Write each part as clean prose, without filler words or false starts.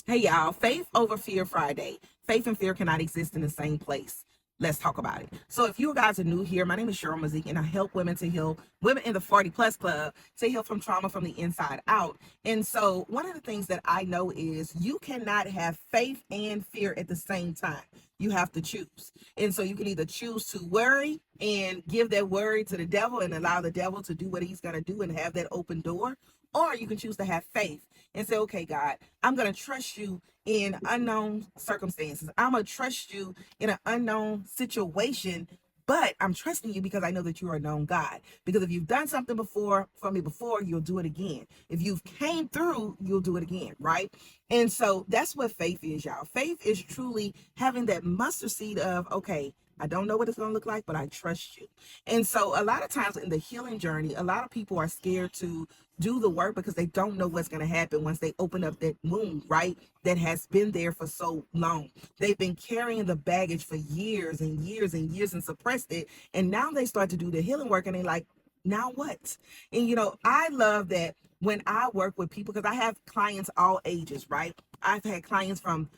Hey y'all, Faith over Fear Friday. Faith and fear cannot exist in the same place. Let's talk about it. So if you guys are new here, my name is Cheryl Mazik, and I help women to heal, women in the 40 plus club to heal from trauma from the inside out. And so one of the things that I know is you cannot have faith and fear at the same time. You have to choose. And so you can either choose to worry and give that worry to the devil and allow the devil to do what he's going to do and have that open door, or you can choose to have faith and say, okay, God, I'm going to trust you in unknown circumstances. I'm going to trust you in an unknown situation, but I'm trusting you because I know that you are a known God. Because if you've done something before for me before, you'll do it again. If you've came through, you'll do it again, right? And so that's what faith is, y'all. Faith is truly having that mustard seed of, okay, I don't know what it's going to look like, but I trust you. And so a lot of times in the healing journey, a lot of people are scared to do the work because they don't know what's going to happen once they open up that wound, right? That has been there for so long. They've been carrying the baggage for years and years and years and suppressed it. And now they start to do the healing work and they're like, now what? And I love that when I work with people, because I have clients all ages, right? I've had clients from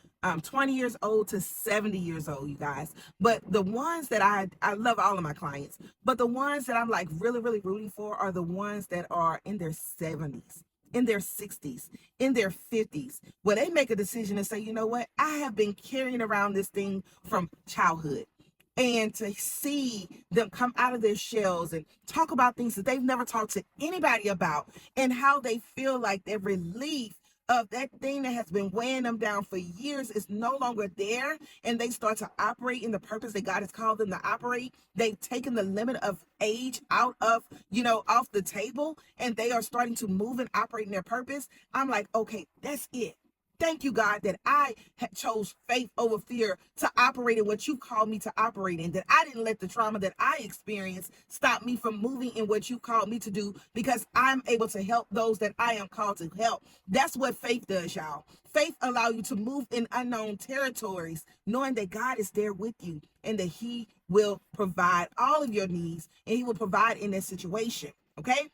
20 years old to 70 years old, you guys. But the ones that I love all of my clients, but the ones that I'm like really, really rooting for are the ones that are in their 70s, in their 60s, in their 50s, where they make a decision and say, you know what? I have been carrying around this thing from childhood. And to see them come out of their shells and talk about things that they've never talked to anybody about, and how they feel like their relief of that thing that has been weighing them down for years is no longer there, and they start to operate in the purpose that God has called them to operate. They've taken the limit of age out of, off the table, and they are starting to move and operate in their purpose. I'm like, okay, that's it. Thank you, God, that I chose faith over fear to operate in what you called me to operate in, that I didn't let the trauma that I experienced stop me from moving in what you called me to do, because I'm able to help those that I am called to help. That's what faith does, y'all. Faith allows you to move in unknown territories, knowing that God is there with you and that he will provide all of your needs and he will provide in that situation, okay?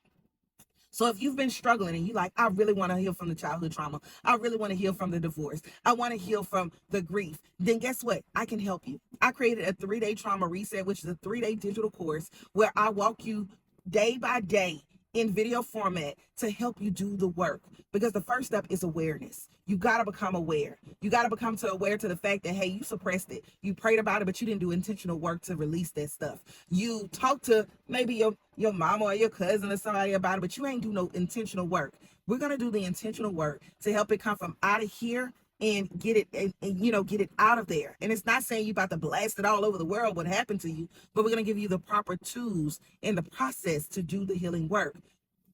So if you've been struggling and you like, I really want to heal from the childhood trauma, I really want to heal from the divorce, I want to heal from the grief, then guess what? I can help you. I created a 3-day trauma reset, which is a 3-day digital course where I walk you day by day in video format to help you do the work. Because the first step is awareness. You got to become aware. You got to become aware to the fact that, hey, you suppressed it. You prayed about it, but you didn't do intentional work to release that stuff. You talked to maybe your mama or your cousin or somebody about it, but you ain't do no intentional work. We're going to do the intentional work to help it come from out of here and get it and get it out of there. And it's not saying you about to blast it all over the world what happened to you, but we're going to give you the proper tools in the process to do the healing work.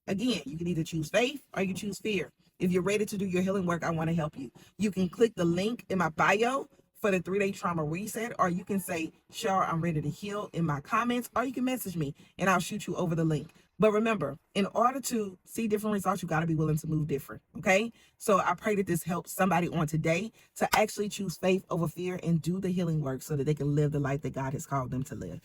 Again, you can either choose faith or you choose fear. If you're ready to do your healing work, I want to help you. You can click the link in my bio for the 3-day trauma reset, or you can say, Cheryl, I'm ready to heal in my comments, or you can message me and I'll shoot you over the link. But remember, in order to see different results, you got to be willing to move different. Okay. So I pray that this helps somebody on today to actually choose faith over fear and do the healing work so that they can live the life that God has called them to live.